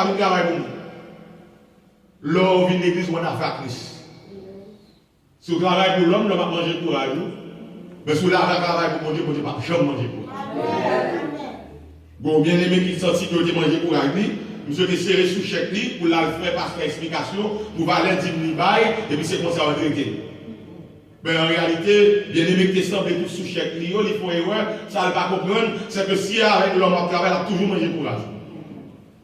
vous travaillez pour nous. Là, vous venez de l'église, on a fait à Christ. Si vous travaillez pour l'homme, l'homme va manger pour vous. Mais si vous travaillez pour Dieu, Dieu ne va jamais manger pour vous. Bon, bien aimé qui sentit que vous manger pour vous, monsieur qui serré sous chèque pour la faire parce qu'il y a explication, pour valer 10 000 bails, et puis c'est comme ça va traiter. Mais en réalité, bien aimé qui semble tout sous chèque, il faut erreur, ça ne va pas comprendre, c'est que si avec l'homme on travaille, il a toujours mangé pour vous.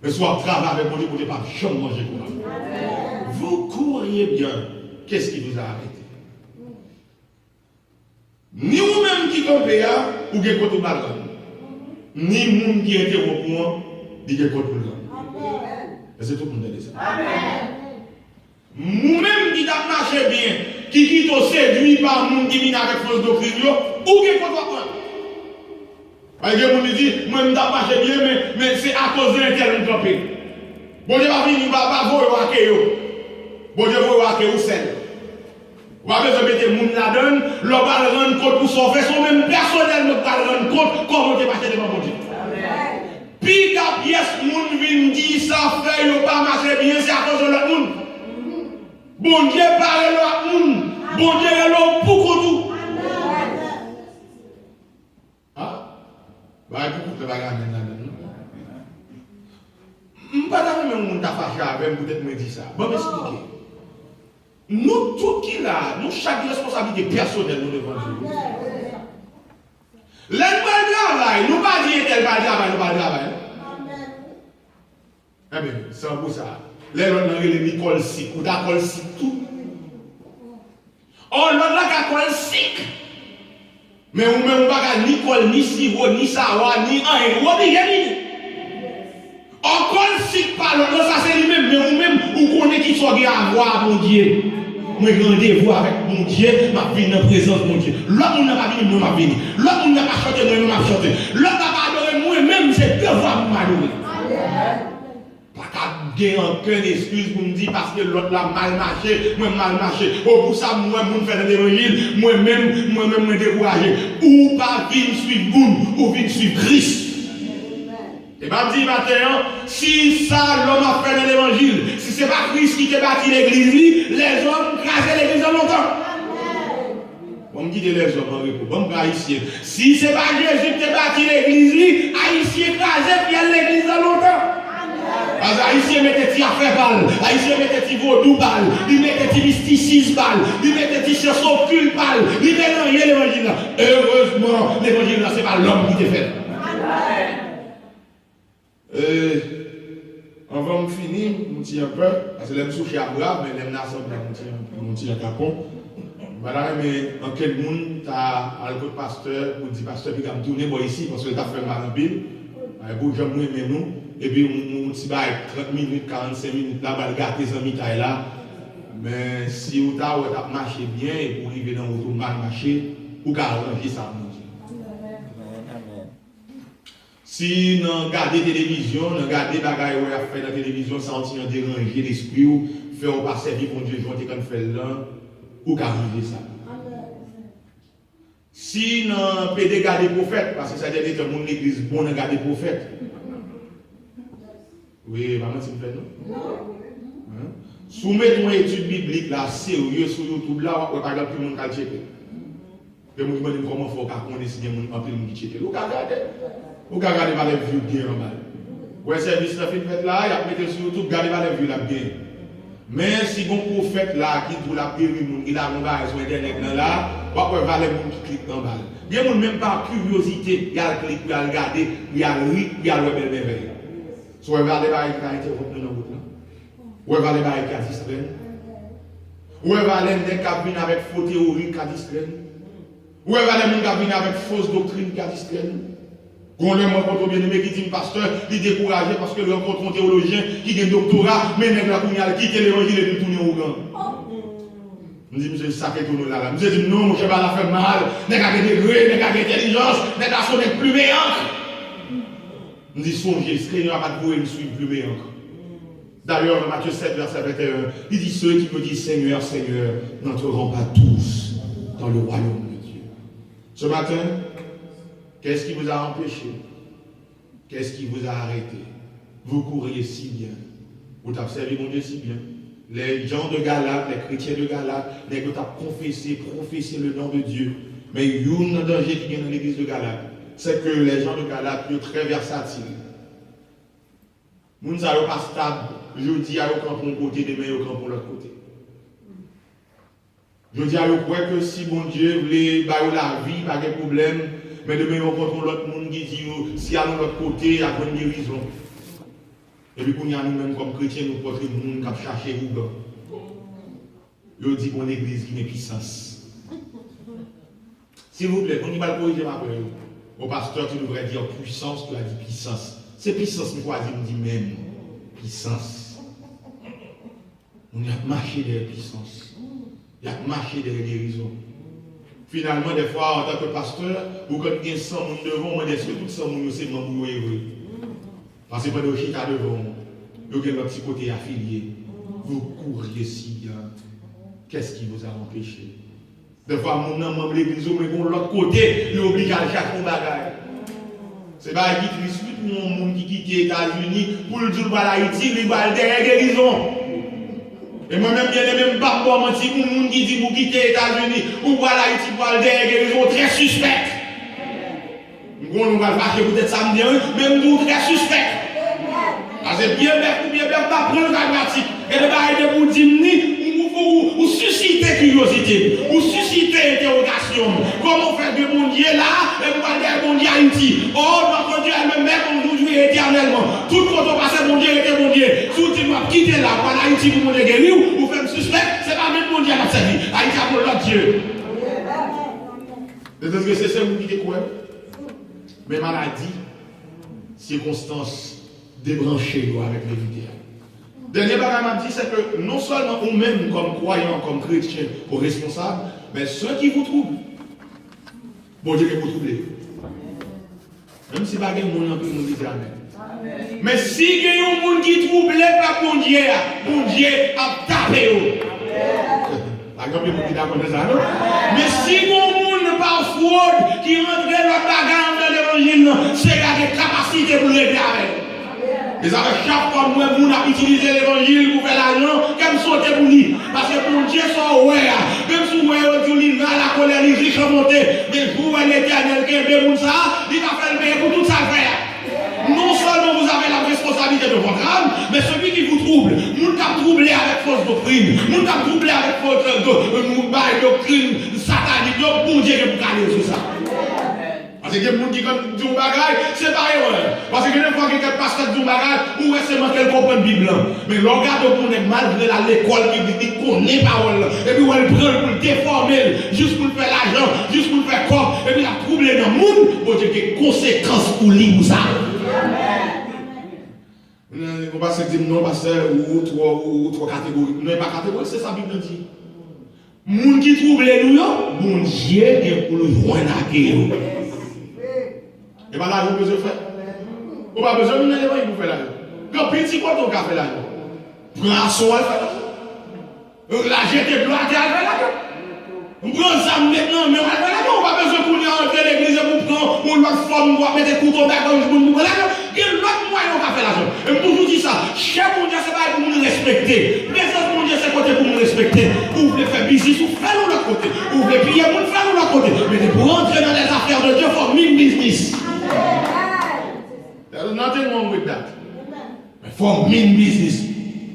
Mais soit travail avec mon Dieu, vous ne pouvez pas jamais manger pour vous. Vous courriez bien, qu'est-ce qui vous a arrêté? Ni vous-même qui campez, ou qui côté mal, ni monde qui interrompt moi, ni qui côté mal. C'est tout le monde dit ça. Nous-mêmes qui t'a marché bien, qui t'ont séduit par monde qui vient avec fausse doctrine, ou qui côté mal. Parce que vous me dites, moi je marché bien, mais c'est à cause d'un tel campé. Bon Dieu va venir, va voir à qui. Bon Dieu va voir à qui ou celle. Vous avez besoin de mettre les gens là-dedans, leur va rendre compte pour son fait, son même personnellement va rendre compte comment tu marché devant mon Dieu. Puis la pièce, moun vient dire ça fait, il pas marché bien, c'est à cause de l'autre monde. Bon Dieu parle l'autre monde. Bon Dieu est là pour tout. Ah? Bah, écoute, le bagage là-dedans. Je ne sais pas si vous avez fâché avec peut-être me dire ça. Bon, m'expliquer. Nous, tout qui là, nous, chaque responsabilité personnelle, nous devons Dieu. L'un travail, nous ne pas dire tel pas travail, nous pas travail. Eh bien, c'est un peu ça. L'un on a les Nicole Sick, ou d'accord Sick tout. Oh, l'autre là, d'accord Sick. Mais vous même pas Nicole, ni Siro, ni Sawa, ni un, ou bien rien. Encore Sick par l'autre, ça c'est lui-même, mais vous-même, vous connaissez qui soit bien à voir, mon Dieu. Moi, rendez-vous avec mon Dieu, ma vie dans la présence de mon Dieu. L'autre n'a pas venu, moi, m'a venu. L'autre n'a pas chanté, moi, m'a chanté. L'autre n'a pas adoré, moi-même, c'est devoir m'adorer. Pas qu'à gagner aucune excuse pour me dire parce que l'autre l'a mal marché, moi, mal marché. Oh, pour ça, moi, je fais l'évangile, moi-même, me décourager. Ou pas venir suivre vous, ou venir suivre Christ. Et bien, je dis maintenant, si ça, l'homme a fait de l'évangile, si ce n'est pas Christ qui a bâti l'église, les hommes crasent l'église en longtemps. On me dit les hommes en repos, bon, haïtien. Si ce n'est pas Jésus qui a bâti l'église, haïtien crasé, puis l'église en longtemps. Parce que haïtien mettait-il à faire balle, haïtien mettait-il vaudou balle, il mettait-il mysticisme balle, il mettait-il cherche occulte balle, il mettait l'évangile là. Heureusement, l'évangile là, ce n'est pas l'homme qui t'a fait. On va me finir, je dis un peu, parce que je suis à boire, mais je suis à capon. Voilà, mais en quel monde tu as le pasteur, pour dire pasteur, puis tu tourner ici, parce que tu as fait mal en pile. Pour que j'aime nous, et puis on dit 30 minutes, 45 minutes, là, on va garder les amis là. Mais si vous avez marché bien, et pour arriver dans votre mal marché, vous pouvez arranger ça. Si nous regardons la télévision, nous regardons les bagages qu'on a fait dans la télévision, ça a dérangé l'esprit, faire passer vie pour Dieu, quand on fait là, ou arranger ça. Si nous pouvons regarder les prophètes, parce que ça veut dire que mon église bon de regarder les prophètes. Oui, maman, tu me fais non? Soumettez une étude biblique là, sérieux sur YouTube là, on va regarder tout le monde qui a checké. Et moi, je me dis comment il faut qu'on décide de faire un peu de checker. Vous regardez? Vous regardez les vues bien en mal. Ouais, service la fait là, il a mis sur YouTube, regardez les vues là bien. Mais si bon prophète là qui doit la périr, il a un sur internet là, on va voir les gens qui cliquent dans balle. Bien monde même par curiosité, il a cliqué, il a regardé, il a ri, il a le bel merveille. Soit voir les bails qui a été retenu dans route là. Ouais, voir les bails qui a distrait. Ouais, voir les gens qui viennent avec faux théories qui a distrait. Ouais, voir les gens qui viennent avec fausse doctrine qui a distrait. Quand on rencontre bien aimé qui dit pasteur, il est découragé parce que le rencontre un théologien qui a un doctorat, mais il a quitté l'évangile et il tourne au gang. Je dis, monsieur, ça fait tourner là. Je dis, non, je vais la faire mal, n'est qu'à degré, n'est qu'à intelligence, n'est qu'à sonner plus médiocre. Je dis, songez, ce Seigneur n'a pas de vous et ne suis plus médiocre. D'ailleurs, dans Matthieu 7, verset 21, il dit, ceux qui me disent Seigneur, Seigneur, n'entreront pas tous dans le royaume de Dieu. Ce matin, qu'est-ce qui vous a empêché? Qu'est-ce qui vous a arrêté? vous courriez si bien. Vous avez servi mon Dieu si bien. Les gens de Galate, les chrétiens de Galate, les gens qui ont professé le nom de Dieu. Mais il y a un danger qui vient dans l'église de Galate. C'est que les gens de Galate sont très versatiles. Nous ne sommes pas stables. Je dis à eux quand on côté, demain ils quand on l'autre côté. Je dis à eux que si mon Dieu voulait la vie, pas de problème, mais demain ils rencontrent l'autre monde qui dit si à l'autre côté, il y a une guérison. Et puis, nous, nous-mêmes, comme chrétiens, nous portons le monde qui cherche Rouba. Je dis qu'on église qui est puissance. S'il vous plaît, on y va le corriger ma peur. Au pasteur, tu devrais dire puissance, tu as dit puissance. C'est puissance, mais quoi, on dit même puissance. On a marché derrière puissance. Il a marché derrière guérison. Finalement, des fois, en tant que pasteur, ou quand il y a 100 personnes devant, est-ce que tout 100 personnes, c'est mon heureux? Parce que pendant que je devant, vous avez votre petit côté affilié. Vous courriez si bien. Qu'est-ce qui vous a empêché? Des fois, mon membre de l'église, mais de l'autre côté, il est obligé à faire un bagage. C'est pas qui triste pour un monde qui quitte les États-Unis pour le dire à Haïti, il va derrière guérison. Et moi-même, il y a les mêmes parcours pour le monde qui dit pour quitter les États-Unis ou à Haïti pour aller derrière guérison, très suspect. Nous allons fâcher peut-être samedi, même nous très suspect. Parce que bien pas prendre la pratique. Et le bail de vous dire, ou susciter curiosité, ou susciter interrogation. Comment faire de bon Dieu là, et vous allez dire bon Dieu Haïti. Oh, notre Dieu est même comme vous jouez éternellement. Tout le monde passe bon Dieu était bon Dieu. Tout le monde quitte là, pour Haïti pour mon Dieu guérir, ou faire suspect, c'est pas même bon Dieu à la servir. Haïti a pour l'autre Dieu. Est-ce que c'est ça vous qui quoi? Mais maladie, circonstances, débranchées avec les lumières. Dernier bagage m'a dit, c'est que non seulement vous-même, comme croyants, comme chrétiens, ou responsables, mais ceux qui vous troublent, bon Dieu que vous troublez. Même si pas de monde en plus, nous disons Amen. Mais si il y a un monde qui trouble par bon Dieu a tapé. Par exemple, vous dites d'accord ça, non? Mais si il y a un monde par fraude qui rentre dans le bagage dans l'évangile, c'est qu'il y a des capacités pour l'aider avec. Et ça fait chaque fois que nous avons utilisé l'évangile pour faire l'argent, comme sauter pour lui. Parce que pour Dieu, c'est ouais. Même si vous voyez la colère, les riches monter, mais vous voyez l'éternel qui est pour ça, il va faire le bien pour tout ça faire. Non seulement vous avez la responsabilité de votre âme, mais celui qui vous trouble, nous t'avons troublé avec fausse doctrine, nous t'avons troublé avec fausse doctrine satanique, donc bon Dieu que vous allez sur ça. Parce que les gens qui disent du bagage, c'est pas erreur. Parce que des fois, quelqu'un passe du bagage, ou est-ce que comprend la Bible. Mais le regarde pour nous, malgré l'école biblique, connaît la parole. Et puis, elle prend pour le déformer, juste pour faire l'argent, juste pour faire corps. Et puis, la troubler dans le monde, pour dire des conséquences pour lui ou ça. On va se dire non, pasteur, ou trois catégories. Non, pas catégorie, c'est ça, la Bible dit. Moun qui trouble nous, bon Dieu est pour nous joindre à Dieu. Et bien là, vous avez besoin de faire. Vous n'avez pas besoin de faire pour faire l'argent. Quand petit quoi on fait l'argent. Prends un son, elle fait l'argent. La jeter bloquée, elle fait l'argent. On prend ça maintenant, mais on fait l'argent. On n'a pas besoin pour entrer à l'église pour prendre une autre forme, pour mettre des couteaux dans le pour faire l'argent. Il y a l'autre moyen on va faire l'argent. Et je toujours dis ça. Cher mon Dieu, c'est pas pour nous respecter. Présence mon Dieu, c'est côté pour nous respecter. Vous voulez faire business, vous faites de l'autre côté. Vous voulez prier, vous faites de l'autre côté. Mais pour entrer dans les affaires de Dieu, il faut mille business. There's nothing wrong with that. Mais for mean business.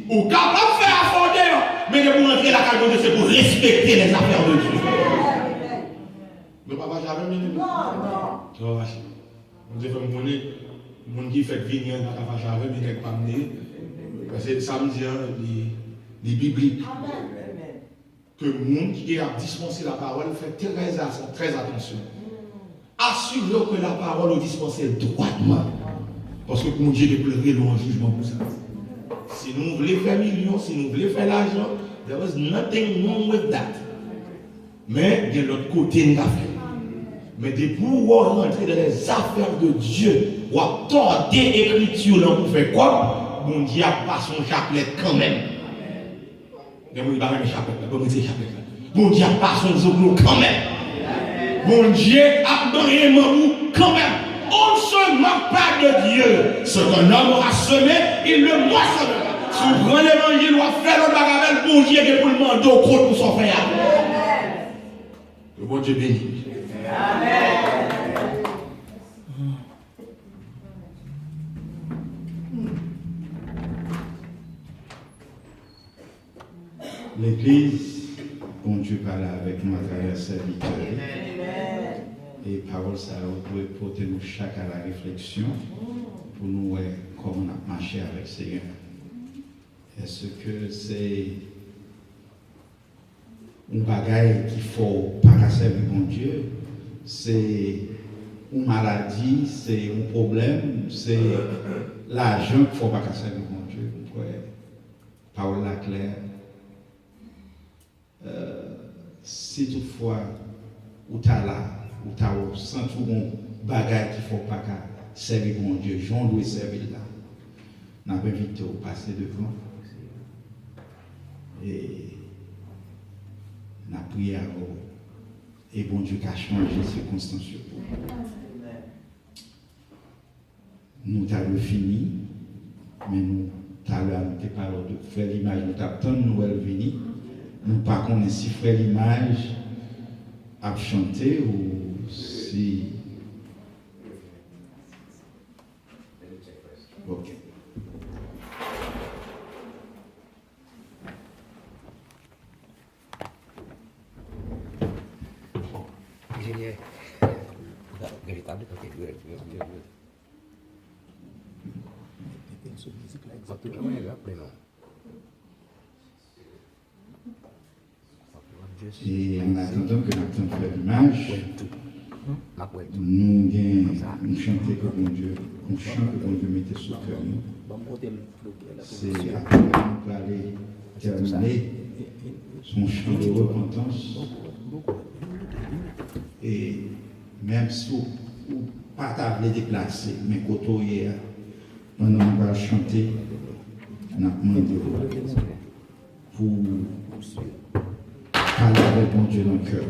Ou capable de faire afforder, mais pour entrer la carte de Dieu, c'est pour respecter les affaires de Dieu. Mais papa, j'avais mis. Non. Oh, on dit que mon monde qui fait venir dans la j'avais mis quelque part parce que samedi, les bibliques. Que le monde qui a dispensé la parole fait très attention. Assurez que la parole est dispensée droitement. Parce que mon Dieu est pleuré dans un jugement pour ça. Si nous voulons faire millions, si nous voulons faire l'argent, there was nothing wrong with that. Mais de l'autre côté, nous avons fait. Mais de pouvoir rentrer dans les affaires de Dieu, ou à tordre l'écriture pour faire quoi, mon Dieu a pas son chapelet quand même. Bon Dieu a pas son zoglo quand même. Bon Dieu a donné un quand même. On ne se moque pas de Dieu. Ce qu'un homme aura semé, il le moissonnera. Si vous prenez l'évangile, on va faire le bagarre pour Dieu et pour le demander au croc pour son frère. Que bon Dieu bénisse. Amen. L'Église, bon Dieu parle avec nous à travers sa vie. Et parole, ça peut porter nous chaque à la réflexion pour nous voir comment on a marché avec le Seigneur. Est-ce que c'est un bagage qu'il faut pas servir bon Dieu? C'est une maladie, c'est un problème, c'est l'argent qu'il ne faut pas servir bon Dieu. Parole la claire. Si toutefois, ou t'as là, ou t'as senti un bagage qu'il ne faut pas servir mon Dieu, j'en dois servir là. N'a pas invité au passer devant. Et n'a prié à vous. Et bon Dieu qui a changé les circonstances pour nous. Nous t'avons fini, mais nous t'avons parlé de faire l'image, nous t'avons tant de nouvelles venues. Nous ne connaissons pas si frère l'image a chanté ou si. Ok. Génial. Véritable, ok, good. Et en attendant que nous fassions l'image, nous chantons que bon Dieu, nous chantons que bon Dieu mettait sur le cœur. C'est après nous allons aller terminer son chant de repentance. Et même si vous ne pas t'avez déplacé, mais côté pendant qu'on va chanter, on a demandé pour parler avec mon Dieu dans le cœur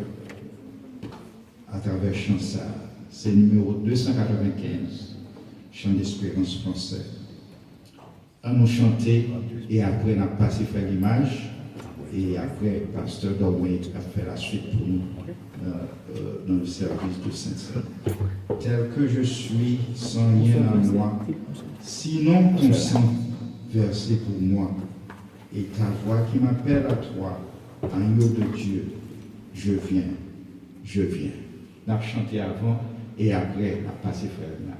à travers le chant ça. C'est le numéro 295, chant d'espérance français. On nous chanter et après on a passé faire l'image et après pasteur Dorway a fait la suite pour nous dans le service de Saint-Saint. Tel que je suis, sans rien en moi, sinon ton sang versé pour moi et ta voix qui m'appelle à toi, agneau de Dieu, je viens, je viens. On a chanté avant et après on a passé faire l'image.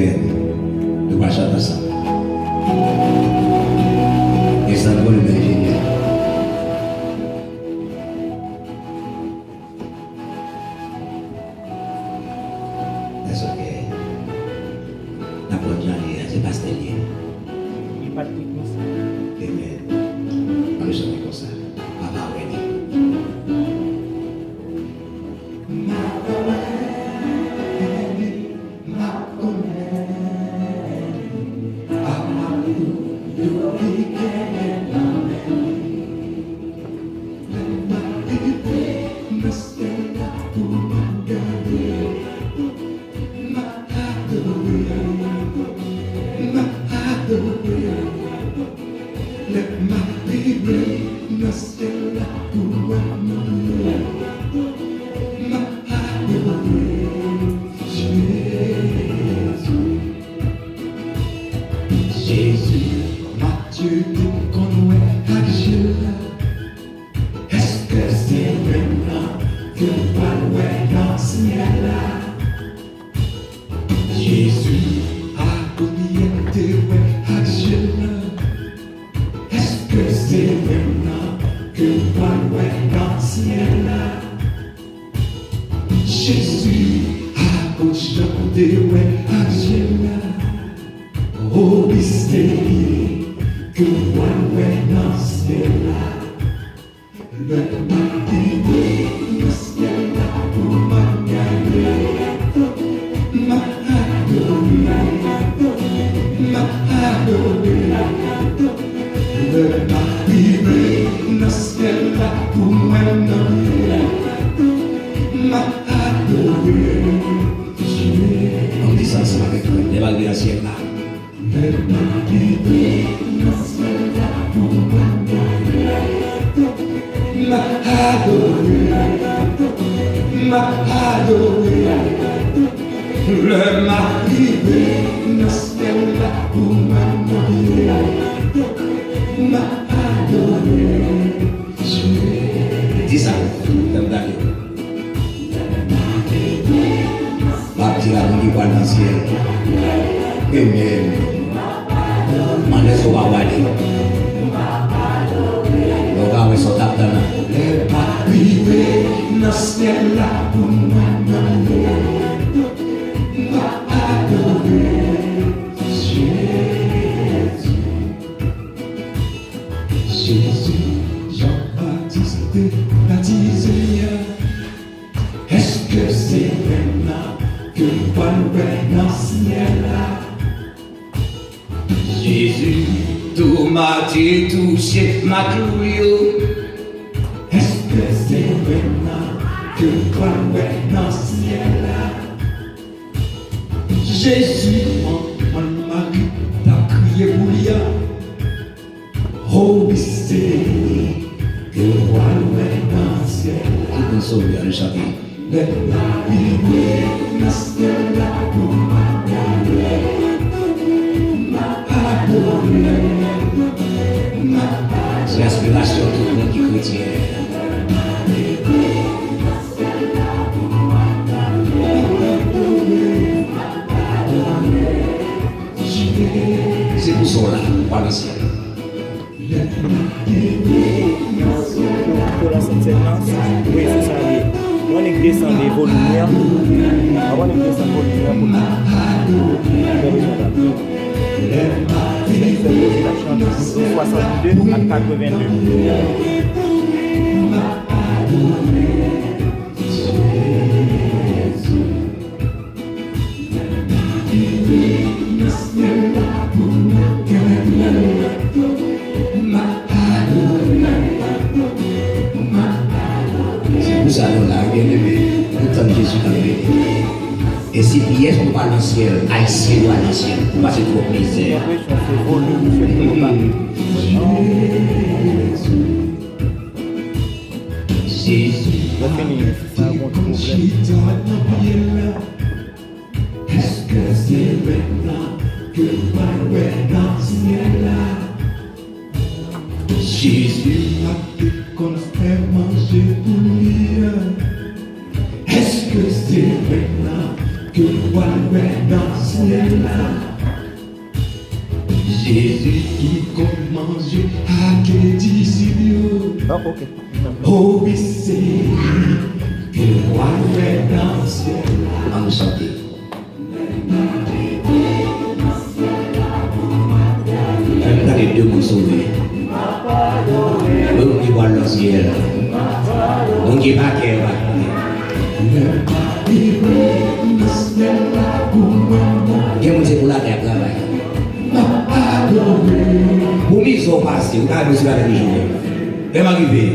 Amen. Nous allons chanter ça. Et ça va le génial. That's okay. La bonne journée, c'est pas stérile. Il n'y a pas de technique. Amen. On le chanter comme ça. Papa, ready. Jésus, Matthieu, qu'on est à Dieu. Est-ce que c'est maintenant que va dans ce ciel-là? Jésus a commis à Dieu. Est-ce que c'est maintenant que va dans ce ciel-là? Jésus a commis à Dieu. Oh, mystérieux, que moi, dans ce ciel-là, le matin, le ciel-là, pour m'agréer, le matin, le ciel-là, pour m'agréer, On dit ça ensemble avec nous. Les vagues du ciel là. Le mari ne ciel là pour m'adouer, Dis ça. Comme d'aller. Partir à l'unique dans le ciel. Amen. Mandez sur Wawali. Le gars, ils sont là. le mari ne ciel là pour m'adouer. Jésus, Jean-Baptiste, baptisé. Est-ce que c'est maintenant que Paul dans ce ciel-là? Jésus, tout m'a touché, ma clouille. Est-ce que c'est maintenant que Paul dans ce ciel-là? Jésus, mon mari, t'as crié pour lui. Oh, mystère, que roi dans le ciel. Qui peut sauver à le chanter? Le mari, le ciel, pour C'est l'inspiration de tout le monde qui est chrétien. C'est pour ça là, par le ciel. Pour la Sainte-Seine, oui, c'est ça. On est descendu volumière. Avant de descendre volumière pour 62 à 82. C'est pour ça que nous avons bien aimé. Nous sommes Jésus dans le pays. Et si pièces sont pas dans le ciel, haïtien doit dans le ciel. Pour pas se trop plaisir. Jésus, est-ce que c'est maintenant que Marie dans ce ciel-là? Jésus a dit qu'on fait manger pour lui. Est-ce que c'est maintenant que Marie dans ce ciel-là? Jésus qui commence à que disciples. Ah, ok. Oh, oui, c'est lui que moi fait dans le ciel. On nous chanter. Quand les deux m'ont sauvé, on qui voit le ciel, on qui va qu'il va. Et on sait pour la terre travail. Pour m'y sont passés, vous avez besoin de jouer. Elle va arriver.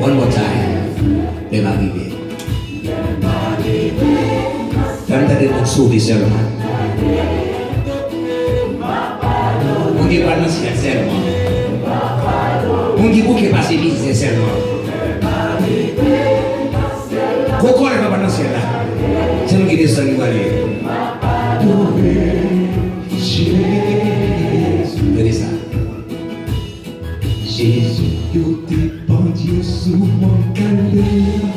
One more time. Elle va arriver. Quand tu as sauvé seulement. On dit pas dans ce ciel seulement. On dit pour qu'il passe vite seulement. Pourquoi on n'est pas dans ce ciel là? C'est nous qui descendons aller. Regardez ça. Jésus, tu dépends Dieu sous mon calvaire.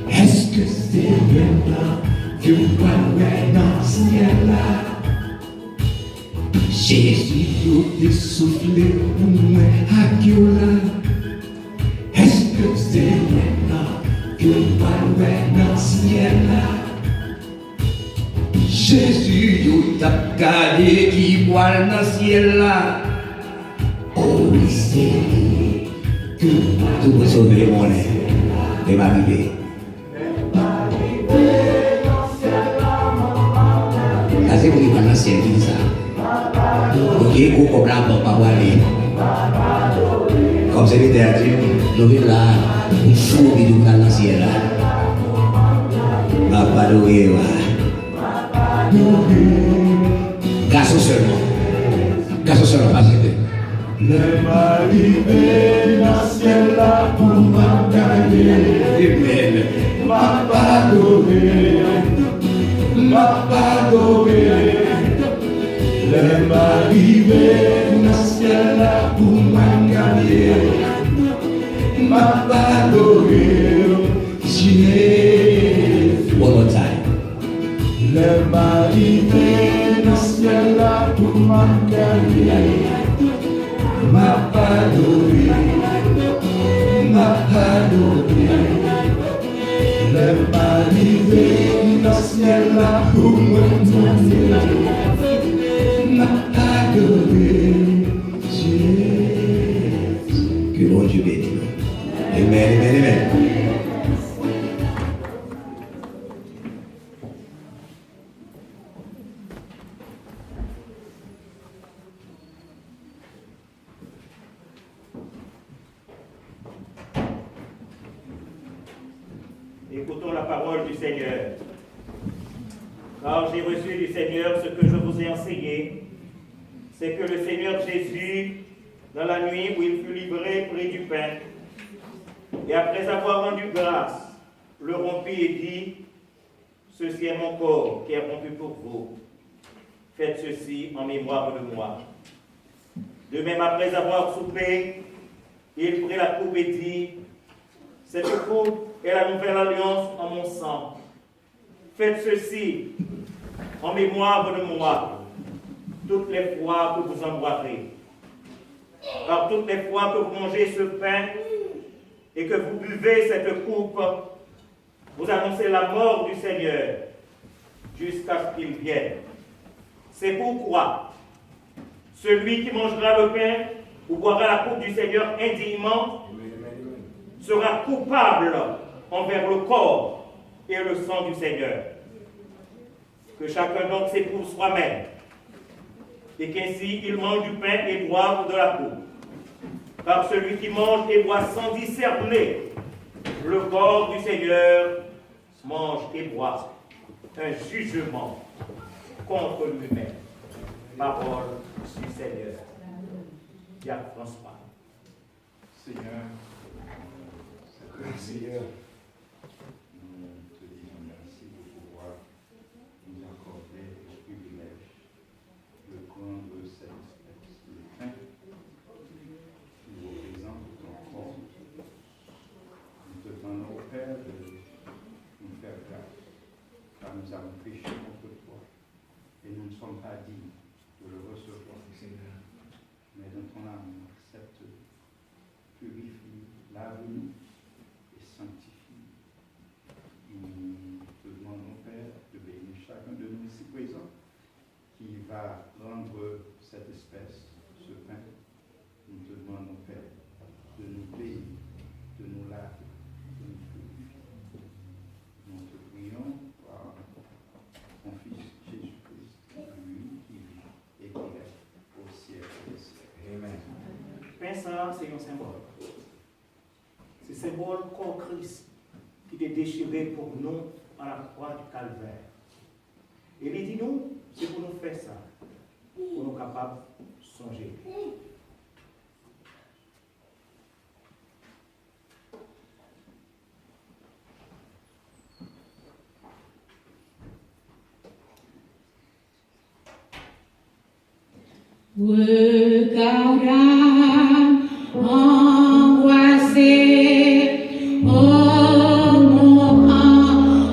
Est-ce que c'est maintenant que vous parlez dans ce ciel là? Jésus, tu soufflé pour moi à Kiola. Est-ce que c'est maintenant que vous parlez dans ce ciel là? Jésus, tu t'as gardé qui voit dans ce ciel là. Oh oui, c'est lui que tu veux sauver mon âme. Il va arriver. Là, c'est pour qu'il va dans le ciel qui dit ça. Donc, il faut qu'on l'a pas aller. Comme c'est littérature, nous vivons là, il faut qu'il nous dans le ciel là. Papa, nous vivons là. Garçon seulement. Garçon seulement, pas que Le m'arrivé dans le ciel là pour m'accaler. Amen. M'a pardonné, m'a pardonné. Le m'arrivé dans le ciel là pour m'accaler. M'a pardonné, Jésus. One more time. Le m'arrivé dans le ciel là pour m'accaler. M'a pardonné, m'a pardonné. Le m'arrivé dans le ciel là pour me demander. M'a pardonné, Jésus. Que bon Dieu bénisse nous. Amen, amen, amen. Écoutons la parole du Seigneur. Car j'ai reçu du Seigneur ce que je vous ai enseigné, c'est que le Seigneur Jésus, dans la nuit où il fut livré, prit du pain, et après avoir rendu grâce, le rompit et dit, « Ceci est mon corps qui est rompu pour vous. Faites ceci en mémoire de moi. » De même, après avoir soupé, il prit la coupe et dit, « Cette coupe est la nouvelle alliance en mon sang. Faites ceci en mémoire de moi, toutes les fois que vous en boirez. Car toutes les fois que vous mangez ce pain et que vous buvez cette coupe, vous annoncez la mort du Seigneur jusqu'à ce qu'il vienne. C'est pourquoi celui qui mangera le pain ou boira la coupe du Seigneur indignement sera coupable envers le corps et le sang du Seigneur. Que chacun donc s'éprouve soi-même, et qu'ainsi il mange du pain et boive de la coupe. Car celui qui mange et boit sans discerner le corps du Seigneur mange et boit un jugement contre lui-même. Parole du Seigneur. Jacques François. Seigneur, c'est Seigneur. Nous te disons merci de pouvoir nous accorder le privilège de prendre cette espèce de pain qui représente ton corps. Nous te demandons, Père, de nous faire grâce, car nous avons péché contre toi et nous ne sommes pas dignes de le recevoir, Seigneur. Mais dans ton amour, accepte-le, purifie, lave-nous et sanctifie. Nous te demandons, Père, de bénir chacun de nous ici présents qui va rendre cette espèce, ce pain. Nous te demandons, Père, de nous bénir, de nous laver, de nous purifier. Nous te prions par ton Fils Jésus-Christ, lui qui vit et qui reste au siècle des siècles. Amen. Pain ça, c'est un symbole. C'est le symbole corps Christ qui est déchiré pour nous à la croix du calvaire. Et il dit nous, c'est pour nous faire ça, pour nous capables de songer. Regarde, angoissé, oh mon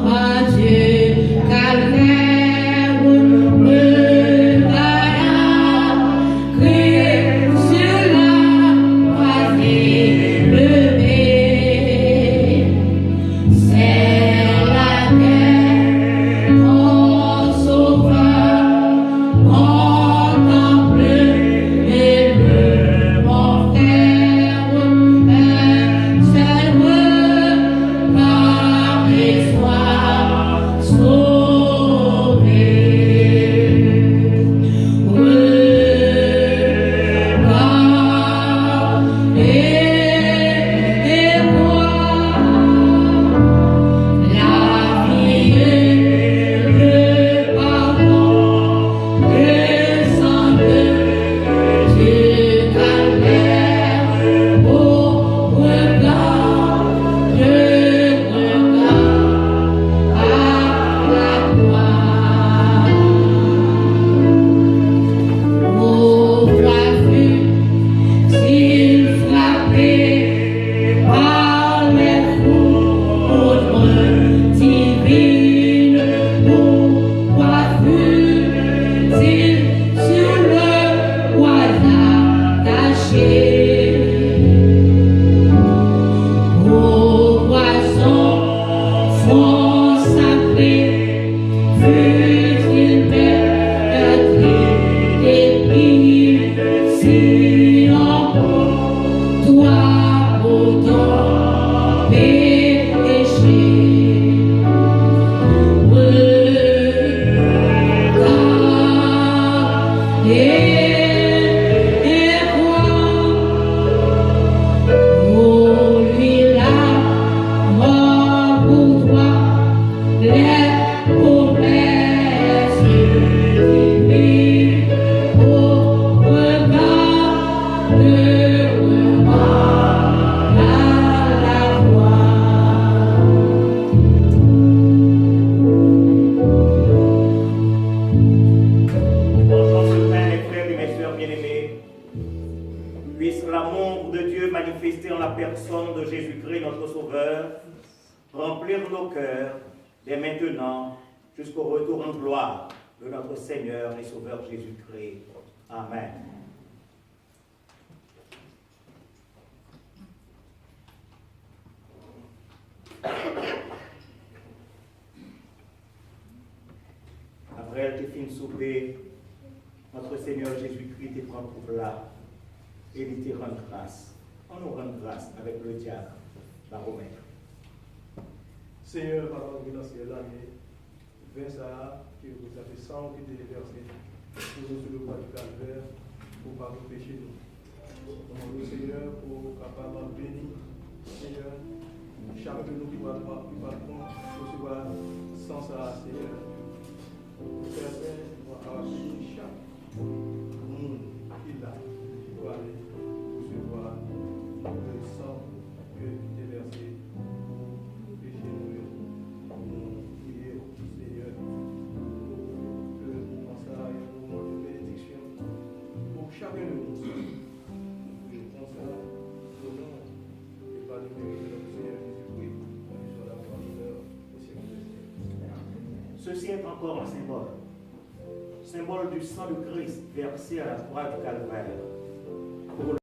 adieu, calvaire, regarde, Christ sur la croisée levé, c'est la guerre, ton sauveur, contemple et le mortel, un seul regard et sois sauvé. Regarde et vois la vie et le pardon, le sang de Dieu calvaire, au regard, le regard à la croix. Ô vu s'il frappait par les foudres divines, ô fut-il sur le voisin attaché. Ô poisson fond sacré, fut-il meurtri et pire, si en toi autant péché. Regarde et vois, oh lui la mort pour toi, les promesses divines, au regard de regard à la croix. Mangeons ce pain, mes frères et mes sœurs bien-aimés. Puisse l'amour de Dieu manifesté en la personne de Jésus-Christ, notre Sauveur, remplir nos cœurs dès maintenant jusqu'au retour en gloire de notre Seigneur et Sauveur Jésus-Christ. Amen. Après elle te fin souper, notre Seigneur Jésus-Christ te prend pour plat et il te rend grâce. On nous rend grâce avec le diable, baromètre. Seigneur, pardon, dans le ciel, vers ça, que vous avez sang qui est versé pour nous sur le bois du calvaire, pour pas nous pécher nous. Demandons, Seigneur, pour capable bénir, Seigneur, chacun de nous qui va recevoir sans ça, Seigneur. Père Saint, va avoir chaque monde qui l'a, qui doit aller recevoir le sang que tu es versé l'image de notre Seigneur Jésus-Christ, qui soit la gloire au siècle des siècles. Ceci est encore un symbole. Symbole du sang de Christ versé à la croix du Calvaire.